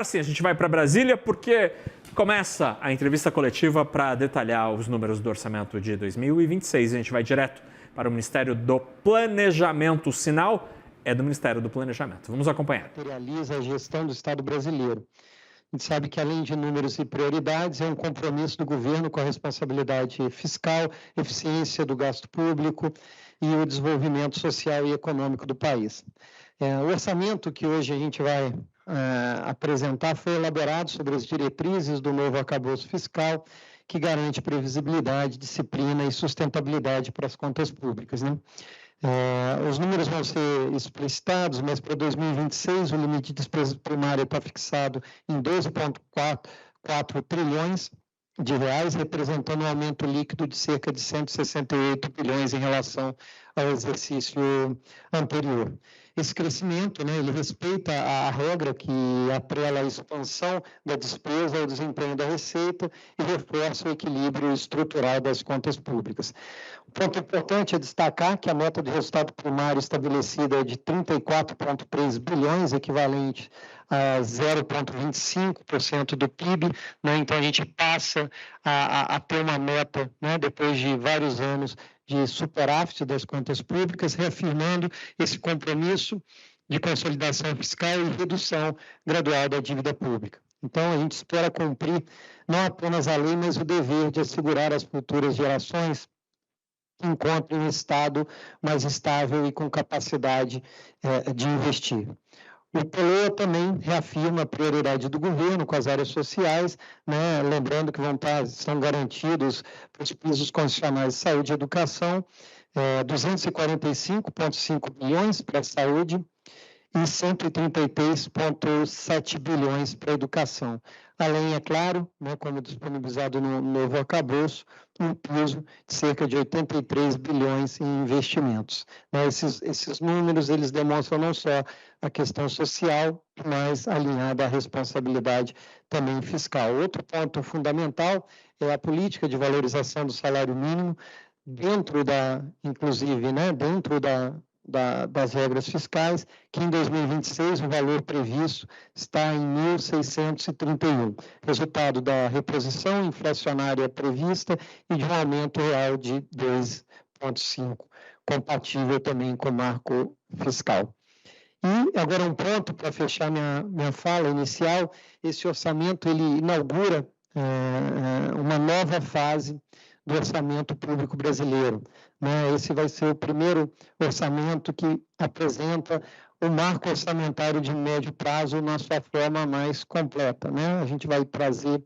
Assim, a gente vai para Brasília porque começa a entrevista coletiva para detalhar os números do orçamento de 2026. A gente vai direto para o Ministério do Planejamento. O sinal é do Ministério do Planejamento. Vamos acompanhar. Realiza a gestão do Estado brasileiro. A gente sabe que, além de números e prioridades, é um compromisso do governo com a responsabilidade fiscal, eficiência do gasto público e o desenvolvimento social e econômico do país. O orçamento que hoje a gente vai apresentar foi elaborado sobre as diretrizes do novo arcabouço fiscal, que garante previsibilidade, disciplina e sustentabilidade para as contas públicas, né? Os números vão ser explicitados, mas para 2026 o limite de despesa primária está fixado em 12,4 trilhões de reais, representando um aumento líquido de cerca de 168 bilhões em relação ao exercício anterior. Esse crescimento, né, ele respeita a regra que atrela a expansão da despesa ao desempenho da receita e reforça o equilíbrio estrutural das contas públicas. O ponto importante é destacar que a meta de resultado primário estabelecida é de 34,3 bilhões, equivalente a 0,25% do PIB, né? Então a gente passa a ter uma meta, né, depois de vários anos de superávit das contas públicas, reafirmando esse compromisso de consolidação fiscal e redução gradual da dívida pública. Então, a gente espera cumprir não apenas a lei, mas o dever de assegurar às futuras gerações que encontrem um Estado mais estável e com capacidade de investir. O PLOA também reafirma a prioridade do governo com as áreas sociais, né? Lembrando que são garantidos os pisos constitucionais de saúde e educação, 245,5 bilhões para a saúde e 133,7 bilhões para a educação. Além, é claro, né, como disponibilizado no novo arcabouço, um piso de cerca de 83 bilhões em investimentos. Esses números, eles demonstram não só a questão social, mas alinhada à responsabilidade também fiscal. Outro ponto fundamental é a política de valorização do salário mínimo, inclusive, né, dentro das regras fiscais, que em 2026 o valor previsto está em 1.631, resultado da reposição inflacionária prevista e de um aumento real de 2,5, compatível também com o marco fiscal. E agora um ponto para fechar minha fala inicial: esse orçamento ele inaugura uma nova fase do orçamento público brasileiro, né? Esse vai ser o primeiro orçamento que apresenta o marco orçamentário de médio prazo na sua forma mais completa, né? A gente vai trazer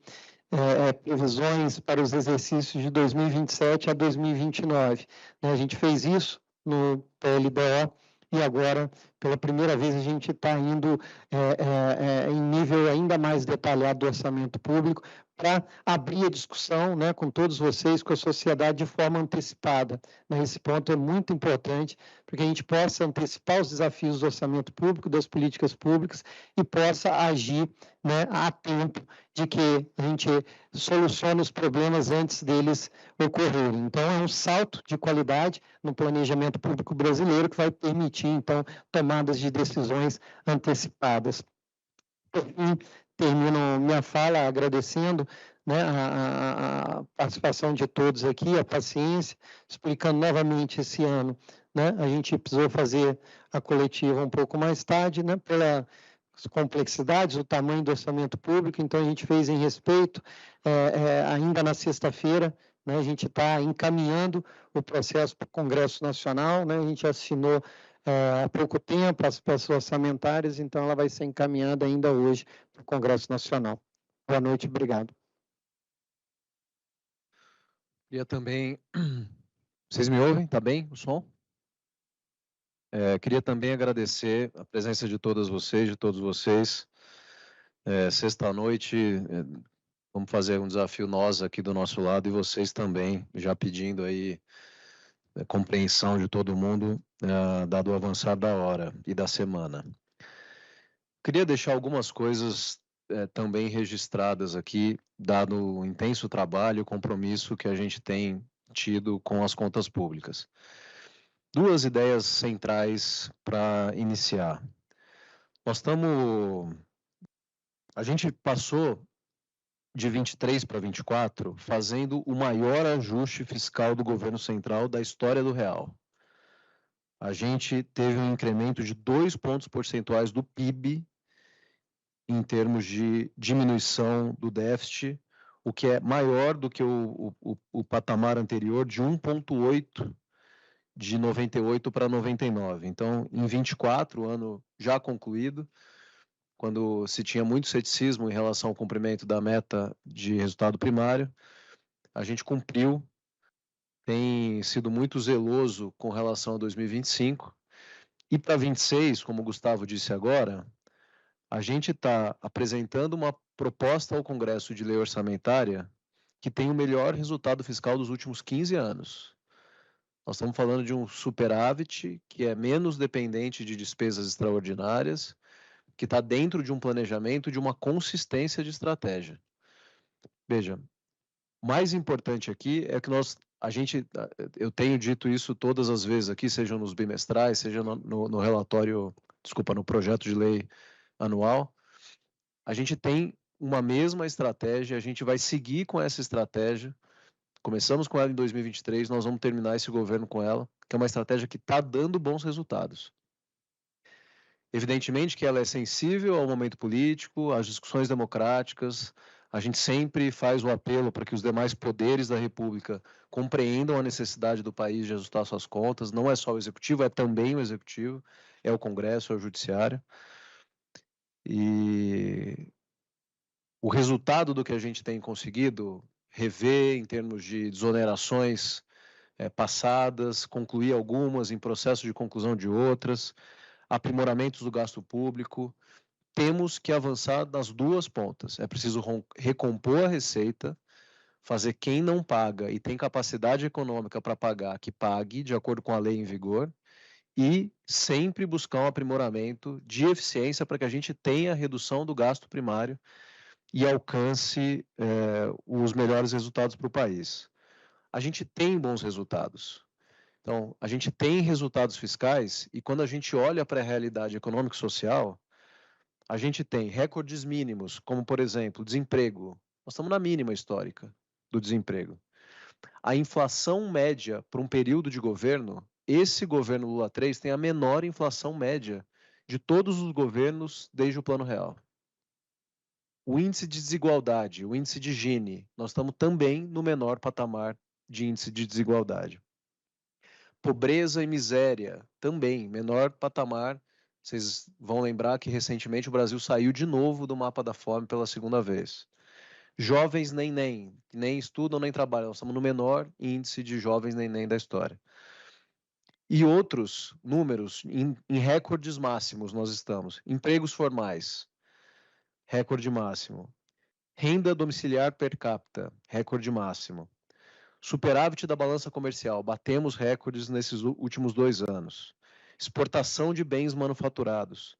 previsões para os exercícios de 2027 a 2029. Né? A gente fez isso no PLDO e agora, pela primeira vez, a gente está indo em nível ainda mais detalhado do orçamento público para abrir a discussão, né, com todos vocês, com a sociedade, de forma antecipada. Né? Esse ponto é muito importante, para que a gente possa antecipar os desafios do orçamento público, das políticas públicas, e possa agir, né, a tempo de que a gente solucione os problemas antes deles ocorrerem. Então, é um salto de qualidade no planejamento público brasileiro que vai permitir, então, tomadas de decisões antecipadas. Por fim, termino minha fala agradecendo, né, a participação de todos aqui, a paciência, explicando novamente esse ano, né, a gente precisou fazer a coletiva um pouco mais tarde, né, pelas complexidades, o tamanho do orçamento público, então a gente fez em respeito, ainda na sexta-feira, né, a gente está encaminhando o processo para o Congresso Nacional, né, a gente assinou há pouco tempo as peças orçamentárias, então ela vai ser encaminhada ainda hoje para o Congresso Nacional. Boa noite, obrigado. Queria também... Vocês me ouvem? Está bem o som? Queria também agradecer a presença de todas vocês, de todos vocês. Sexta-noite, vamos fazer um desafio nós aqui do nosso lado e vocês também, já pedindo aí compreensão de todo mundo, dado o avançar da hora e da semana. Queria deixar algumas coisas também registradas aqui, dado o intenso trabalho e compromisso que a gente tem tido com as contas públicas. Duas ideias centrais para iniciar. Nós estamos A gente passou de 23 para 24 fazendo o maior ajuste fiscal do governo central da história do real. A gente teve um incremento de 2 pontos percentuais do PIB em termos de diminuição do déficit, o que é maior do que o patamar anterior de 1,8 de 98 para 99. Então, em 24, ano já concluído, quando se tinha muito ceticismo em relação ao cumprimento da meta de resultado primário, a gente cumpriu, tem sido muito zeloso com relação a 2025, e para 26, como o Gustavo disse agora, a gente está apresentando uma proposta ao Congresso de Lei Orçamentária que tem o melhor resultado fiscal dos últimos 15 anos. Nós estamos falando de um superávit que é menos dependente de despesas extraordinárias, que está dentro de um planejamento, de uma consistência de estratégia. Veja, mais importante aqui é que eu tenho dito isso todas as vezes aqui, seja nos bimestrais, seja no relatório, no projeto de lei anual, a gente tem uma mesma estratégia, a gente vai seguir com essa estratégia, começamos com ela em 2023, nós vamos terminar esse governo com ela, que é uma estratégia que está dando bons resultados. Evidentemente que ela é sensível ao momento político, às discussões democráticas, a gente sempre faz o apelo para que os demais poderes da República compreendam a necessidade do país de ajustar suas contas, não é só o Executivo, é também o Executivo, é o Congresso, é o Judiciário. E o resultado do que a gente tem conseguido rever em termos de desonerações passadas, concluir algumas, em processo de conclusão de outras, aprimoramentos do gasto público, temos que avançar nas duas pontas. É preciso recompor a receita, fazer quem não paga e tem capacidade econômica para pagar, que pague, de acordo com a lei em vigor, e sempre buscar um aprimoramento de eficiência para que a gente tenha redução do gasto primário e alcance os melhores resultados para o país. A gente tem bons resultados. Então, a gente tem resultados fiscais e quando a gente olha para a realidade econômica e social, a gente tem recordes mínimos, como, por exemplo, desemprego. Nós estamos na mínima histórica do desemprego. A inflação média para um período de governo, esse governo Lula 3 tem a menor inflação média de todos os governos desde o Plano Real. O índice de desigualdade, o índice de Gini, nós estamos também no menor patamar de índice de desigualdade. Pobreza e miséria, também, menor patamar. Vocês vão lembrar que recentemente o Brasil saiu de novo do mapa da fome pela segunda vez. Jovens nem estudam nem trabalham, nós estamos no menor índice de jovens nem da história. E outros números, em recordes máximos nós estamos. Empregos formais, recorde máximo. Renda domiciliar per capita, recorde máximo. Superávit da balança comercial, batemos recordes nesses últimos 2 anos. Exportação de bens manufaturados.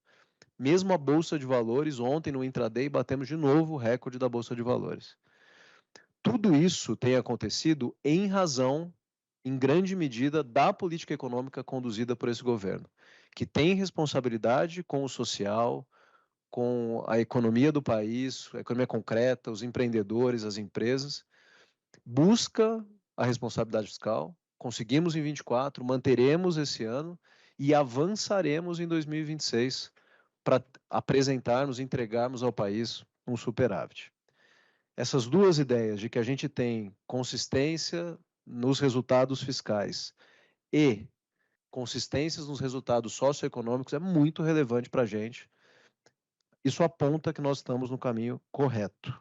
Mesmo a Bolsa de Valores, ontem no intraday, batemos de novo o recorde da Bolsa de Valores. Tudo isso tem acontecido em razão, em grande medida, da política econômica conduzida por esse governo, que tem responsabilidade com o social, com a economia do país, a economia concreta, os empreendedores, as empresas, busca a responsabilidade fiscal, conseguimos em 24, manteremos esse ano e avançaremos em 2026 para apresentarmos, entregarmos ao país um superávit. Essas duas ideias de que a gente tem consistência nos resultados fiscais e consistências nos resultados socioeconômicos é muito relevante para a gente. Isso aponta que nós estamos no caminho correto.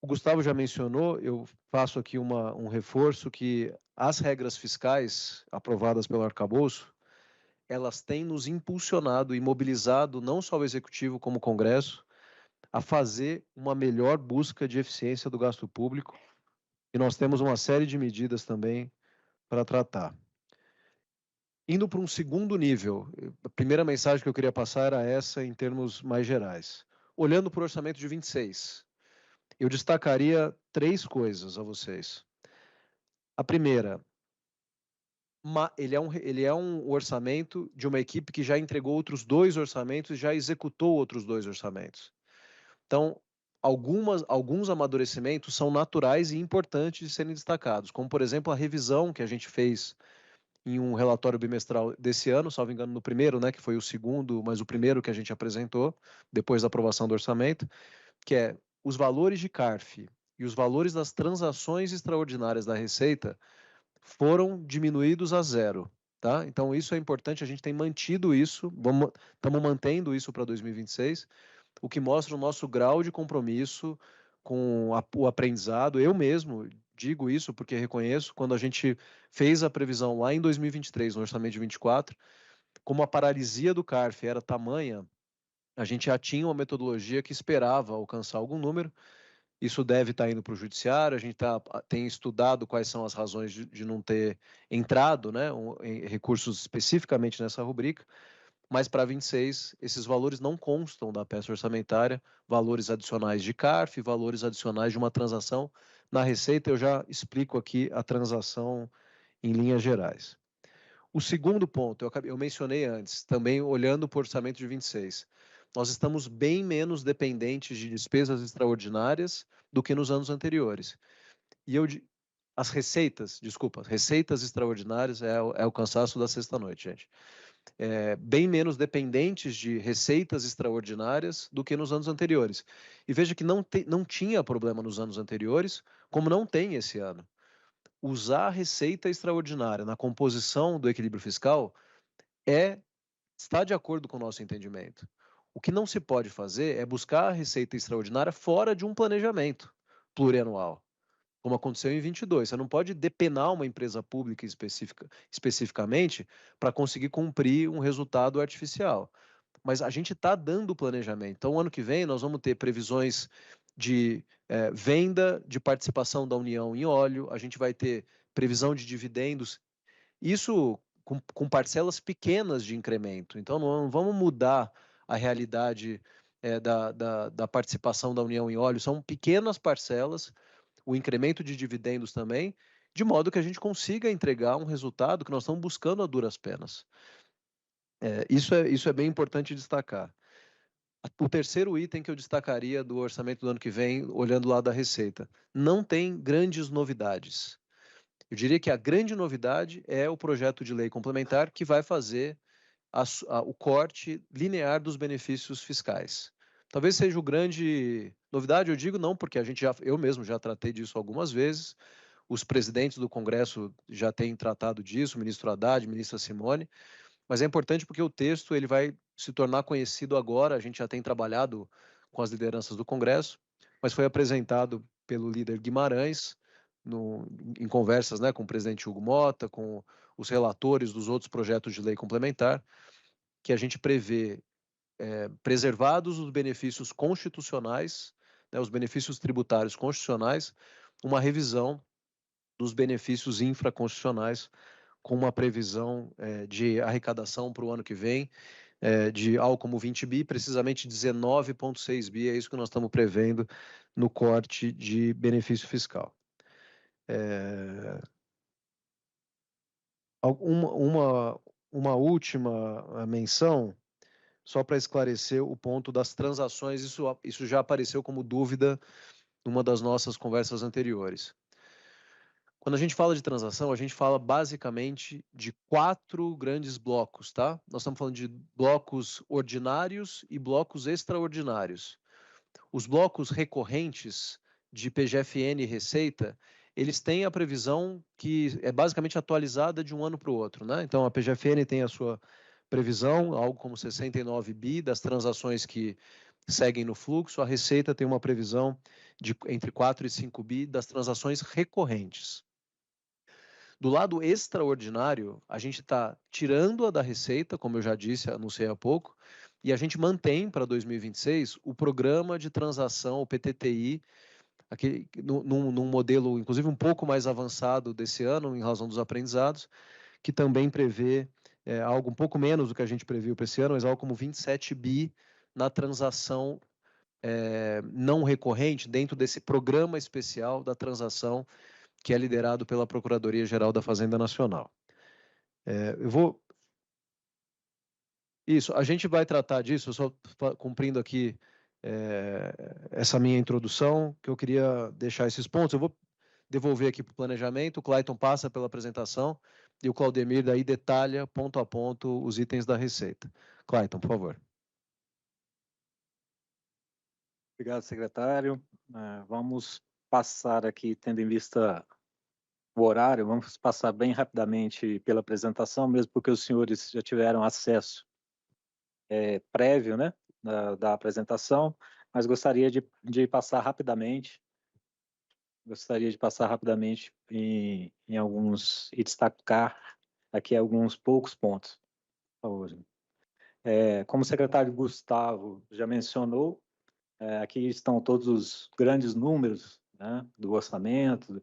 O Gustavo já mencionou, eu faço aqui um reforço que as regras fiscais aprovadas pelo arcabouço, elas têm nos impulsionado e mobilizado não só o Executivo como o Congresso a fazer uma melhor busca de eficiência do gasto público e nós temos uma série de medidas também para tratar. Indo para um segundo nível, a primeira mensagem que eu queria passar era essa em termos mais gerais. Olhando para o orçamento de 26, eu destacaria 3 coisas a vocês. A primeira, ele é um orçamento de uma equipe que já entregou outros 2 orçamentos e já executou outros 2 orçamentos. Então, alguns amadurecimentos são naturais e importantes de serem destacados, como, por exemplo, a revisão que a gente fez em um relatório bimestral desse ano, salvo engano, no primeiro, né, que foi o segundo, mas o primeiro que a gente apresentou, depois da aprovação do orçamento, que é os valores de CARF e os valores das transações extraordinárias da Receita foram diminuídos a 0. Tá? Então, isso é importante, a gente tem mantido isso, estamos mantendo isso para 2026, o que mostra o nosso grau de compromisso com o aprendizado. Eu mesmo digo isso porque reconheço, quando a gente fez a previsão lá em 2023, no orçamento de 24, como a paralisia do CARF era tamanha, a gente já tinha uma metodologia que esperava alcançar algum número. Isso deve estar indo para o judiciário, a gente tem estudado quais são as razões de não ter entrado, né, em recursos especificamente nessa rubrica, mas para 26, esses valores não constam da peça orçamentária, valores adicionais de CARF, valores adicionais de uma transação. Na Receita, eu já explico aqui a transação em linhas gerais. O segundo ponto, eu mencionei antes, também olhando para o orçamento de 26, nós estamos bem menos dependentes de despesas extraordinárias do que nos anos anteriores. E as receitas extraordinárias é o cansaço da sexta-noite, gente. Bem menos dependentes de receitas extraordinárias do que nos anos anteriores. E veja que não tinha problema nos anos anteriores, como não tem esse ano. Usar a receita extraordinária na composição do equilíbrio fiscal está de acordo com o nosso entendimento. O que não se pode fazer é buscar a receita extraordinária fora de um planejamento plurianual, como aconteceu em 22. Você não pode depenar uma empresa pública especificamente para conseguir cumprir um resultado artificial. Mas a gente está dando planejamento. Então, ano que vem, nós vamos ter previsões de venda de participação da União em óleo, a gente vai ter previsão de dividendos. Isso com parcelas pequenas de incremento. Então, não vamos mudar a realidade da participação da União em óleo. São pequenas parcelas, o incremento de dividendos também, de modo que a gente consiga entregar um resultado que nós estamos buscando a duras penas. Isso é bem importante destacar. O terceiro item que eu destacaria do orçamento do ano que vem, olhando lá da Receita, não tem grandes novidades. Eu diria que a grande novidade é o projeto de lei complementar que vai fazer o corte linear dos benefícios fiscais. Talvez seja o grande novidade, eu digo não, porque eu mesmo já tratei disso algumas vezes, os presidentes do Congresso já têm tratado disso, o ministro Haddad, a ministra Simone, mas é importante porque o texto ele vai se tornar conhecido agora, a gente já tem trabalhado com as lideranças do Congresso, mas foi apresentado pelo líder Guimarães, em conversas, né, com o presidente Hugo Motta, com os relatores dos outros projetos de lei complementar, que a gente prevê preservados os benefícios constitucionais, né, os benefícios tributários constitucionais, uma revisão dos benefícios infraconstitucionais, com uma previsão de arrecadação para o ano que vem de algo como 20 bi, precisamente 19,6 bi, é isso que nós estamos prevendo no corte de benefício fiscal. Uma última menção, só para esclarecer o ponto das transações, isso já apareceu como dúvida numa das nossas conversas anteriores. Quando a gente fala de transação, a gente fala basicamente de 4 grandes blocos, tá? Nós estamos falando de blocos ordinários e blocos extraordinários. Os blocos recorrentes de PGFN e Receita, eles têm a previsão que é basicamente atualizada de um ano para o outro, né? Então, a PGFN tem a sua previsão, algo como 69 bi das transações que seguem no fluxo, a Receita tem uma previsão de entre 4 e 5 bi das transações recorrentes. Do lado extraordinário, a gente está tirando a da Receita, como eu já disse, anunciei há pouco, e a gente mantém para 2026 o programa de transação, o PTTI, num modelo, inclusive, um pouco mais avançado desse ano, em razão dos aprendizados, que também prevê algo um pouco menos do que a gente previu para esse ano, mas algo como 27 bi na transação não recorrente, dentro desse programa especial da transação que é liderado pela Procuradoria-Geral da Fazenda Nacional. Eu vou... Isso, a gente vai tratar disso, só cumprindo aqui essa minha introdução, que eu queria deixar esses pontos. Eu vou devolver aqui para o planejamento, o Clayton passa pela apresentação e o Claudemir daí detalha ponto a ponto os itens da receita. Clayton, por favor. Obrigado, secretário. Vamos passar aqui, tendo em vista o horário, vamos passar bem rapidamente pela apresentação, mesmo porque os senhores já tiveram acesso prévio, né, da apresentação, mas gostaria de passar rapidamente. Gostaria de passar rapidamente em alguns e destacar aqui alguns poucos pontos, por favor. Como o secretário Gustavo já mencionou, aqui estão todos os grandes números, né, do orçamento,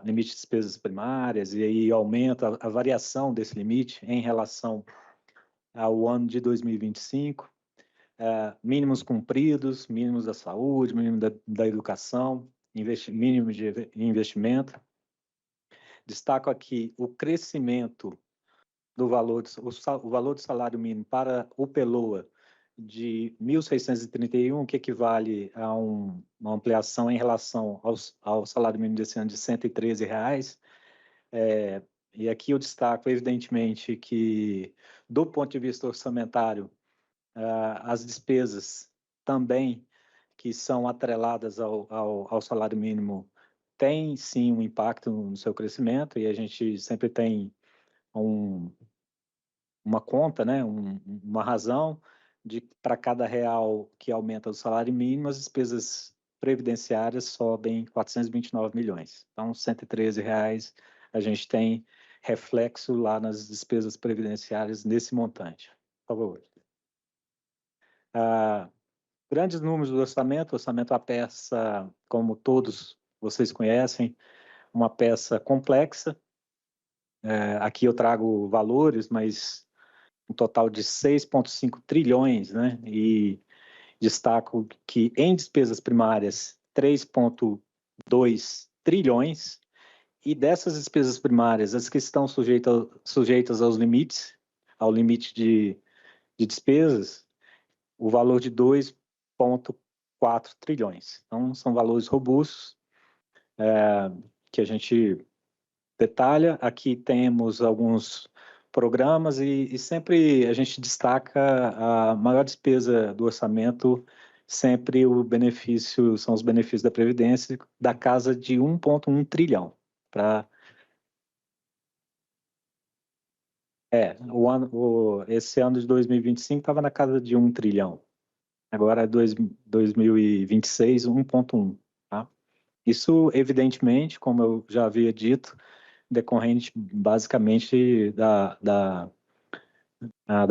limite de despesas primárias, e aí aumenta a variação desse limite em relação ao ano de 2025, mínimos cumpridos, mínimos da saúde, mínimo da educação, mínimo de investimento. Destaco aqui o crescimento do valor, o valor do salário mínimo para o PELOA de 1.631, que equivale a uma ampliação em relação ao salário mínimo desse ano de R$ 113. E aqui eu destaco, evidentemente, que, do ponto de vista orçamentário, as despesas também que são atreladas ao salário mínimo têm, sim, um impacto no seu crescimento, e a gente sempre tem uma conta, né, uma razão para cada real que aumenta o salário mínimo, as despesas previdenciárias sobem 429 milhões. Então, R$ 113 a gente tem reflexo lá nas despesas previdenciárias nesse montante. Por favor. Grandes números do orçamento. O orçamento é uma peça, como todos vocês conhecem, uma peça complexa. Aqui eu trago valores, mas um total de 6,5 trilhões, né? E destaco que em despesas primárias, 3,2 trilhões, e dessas despesas primárias, as que estão sujeitas aos limites, ao limite de despesas, o valor de 2,4 trilhões. Então, são valores robustos, que a gente detalha. Aqui temos alguns programas e sempre a gente destaca a maior despesa do orçamento, sempre são os benefícios da Previdência, da casa de 1,1 trilhão. Esse ano de 2025 estava na casa de 1 trilhão. Agora, 2026, 1,1. Tá? Isso, evidentemente, como eu já havia dito, decorrente basicamente da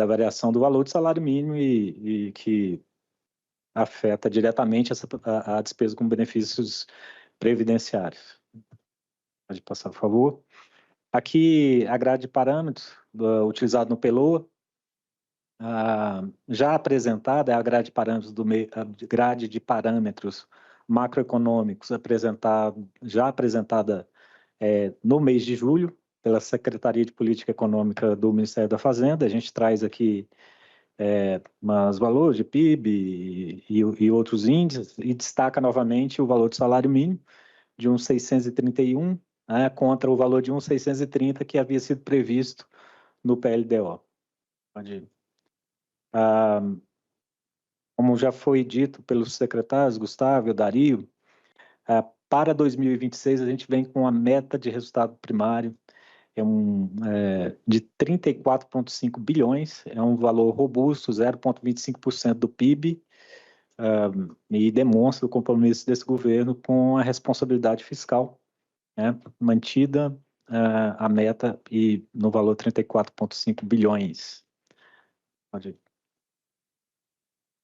variação do valor do salário mínimo e que afeta diretamente a despesa com benefícios previdenciários. Pode passar, por favor. Aqui, a grade de parâmetros utilizada no PELOA, já apresentada, é a grade de parâmetros macroeconômicos já apresentada no mês de julho, pela Secretaria de Política Econômica do Ministério da Fazenda. A gente traz aqui os valores de PIB e outros índices, e destaca novamente o valor do salário mínimo de 1.631, contra o valor de 1.630 que havia sido previsto no PLDO. Pode ir. Como já foi dito pelos secretários Gustavo e Dario, para 2026 a gente vem com uma meta de resultado primário de 34,5 bilhões, é um valor robusto, 0,25% do PIB, e demonstra o compromisso desse governo com a responsabilidade fiscal, né, mantida a meta e no valor 34,5 bilhões. Pode ir.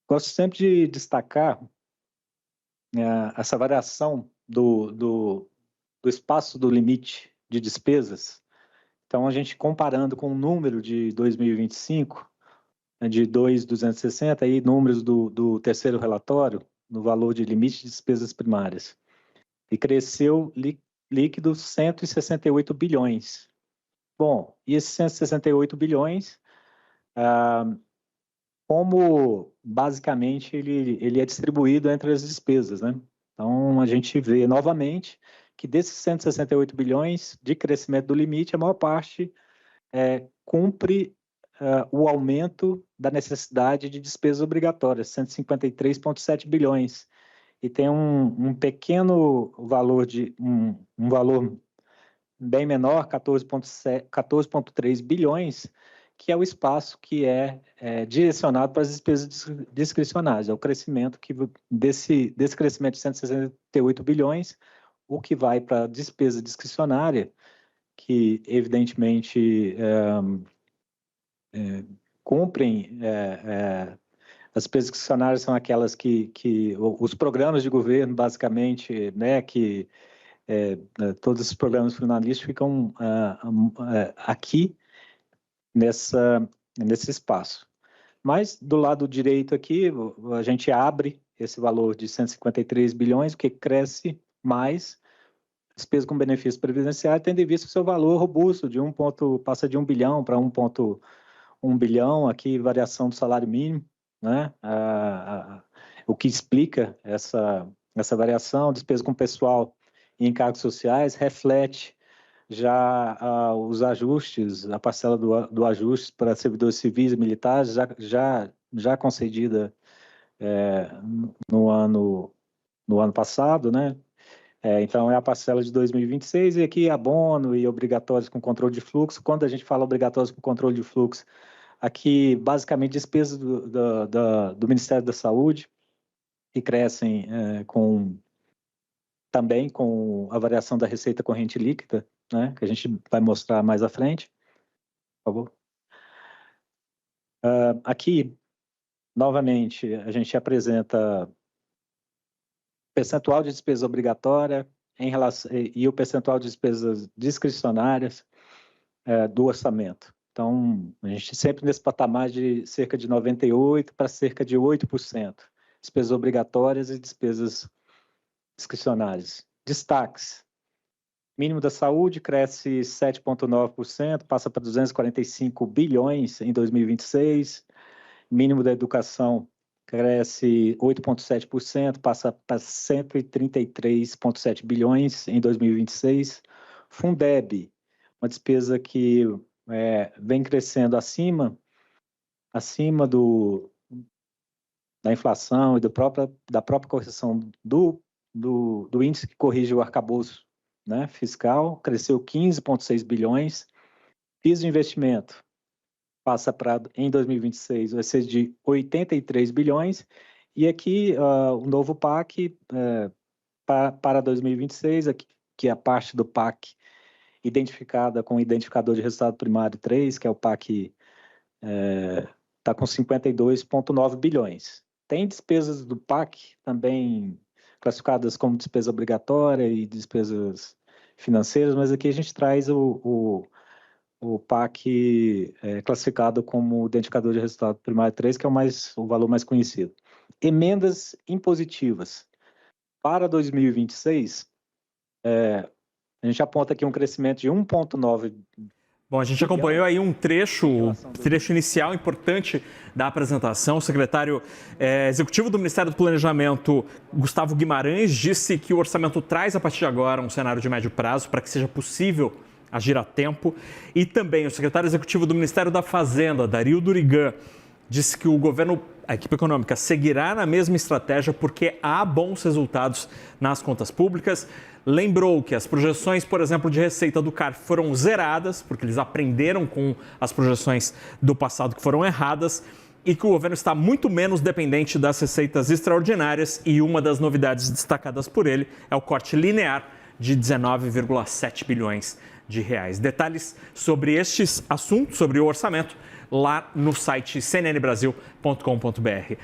Gosto sempre de destacar essa variação do espaço do limite de despesas. Então, a gente comparando com o número de 2025, de 2.260, e números do terceiro relatório, no valor de limite de despesas primárias. E cresceu líquido 168 bilhões. Bom, e esses 168 bilhões, como basicamente ele é distribuído entre as despesas, né? Então, a gente vê novamente que desses 168 bilhões de crescimento do limite, a maior parte cumpre o aumento da necessidade de despesas obrigatórias, 153,7 bilhões. E tem um pequeno valor, um valor bem menor, 14,3 bilhões, que é o espaço que é direcionado para as despesas discricionárias. É o crescimento desse crescimento de 168 bilhões, o que vai para a despesa discricionária, que evidentemente cumprem, as despesas discricionárias são aquelas que os programas de governo, basicamente, né, que todos os programas finalistas ficam aqui nesse espaço. Mas do lado direito aqui, a gente abre esse valor de 153 bilhões, o que cresce mais, despesa com benefícios previdenciários, tendo em vista o seu valor robusto, passa de 1 bilhão para 1,1 bilhão, aqui variação do salário mínimo, né? O que explica essa variação, despesa com pessoal e encargos sociais, reflete já os ajustes, a parcela do ajuste para servidores civis e militares, já concedida no ano passado, né? Então, é a parcela de 2026, e aqui abono e obrigatórios com controle de fluxo. Quando a gente fala obrigatórios com controle de fluxo, aqui, basicamente, despesas do Ministério da Saúde, que crescem também com a variação da receita corrente líquida, né, que a gente vai mostrar mais à frente. Por favor. Aqui, novamente, a gente apresenta percentual de despesa obrigatória e o percentual de despesas discricionárias do orçamento. Então, a gente sempre nesse patamar de cerca de 98% para cerca de 8%. Despesas obrigatórias e despesas discricionárias. Destaques. Mínimo da saúde cresce 7,9%, passa para 245 bilhões em 2026. Mínimo da educação cresce 8,7%, passa para 133,7 bilhões em 2026. Fundeb, uma despesa que vem crescendo acima da inflação e da própria correção do índice que corrige o arcabouço, né, fiscal, cresceu 15,6 bilhões. Piso de investimento passa para, em 2026, vai ser de 83 bilhões. E aqui, o novo PAC para 2026, aqui, que é a parte do PAC identificada com o identificador de resultado primário 3, que é o PAC, está com 52,9 bilhões. Tem despesas do PAC também classificadas como despesa obrigatória e despesas financeiras, mas aqui a gente traz o PAC classificado como identificador de resultado primário 3, que é o valor mais conhecido. Emendas impositivas. Para 2026, a gente aponta aqui um crescimento de 1,9%. Bom, a gente acompanhou aí um trecho inicial importante da apresentação. O secretário executivo do Ministério do Planejamento, Gustavo Guimarães, disse que o orçamento traz, a partir de agora, um cenário de médio prazo para que seja possível agir a tempo. E também o secretário executivo do Ministério da Fazenda, Dario Durigan, disse que o governo, a equipe econômica, seguirá na mesma estratégia porque há bons resultados nas contas públicas. Lembrou que as projeções, por exemplo, de receita do CARF foram zeradas, porque eles aprenderam com as projeções do passado que foram erradas, e que o governo está muito menos dependente das receitas extraordinárias, e uma das novidades destacadas por ele é o corte linear de 19,7 bilhões de reais. Detalhes sobre estes assuntos, sobre o orçamento, lá no site cnnbrasil.com.br.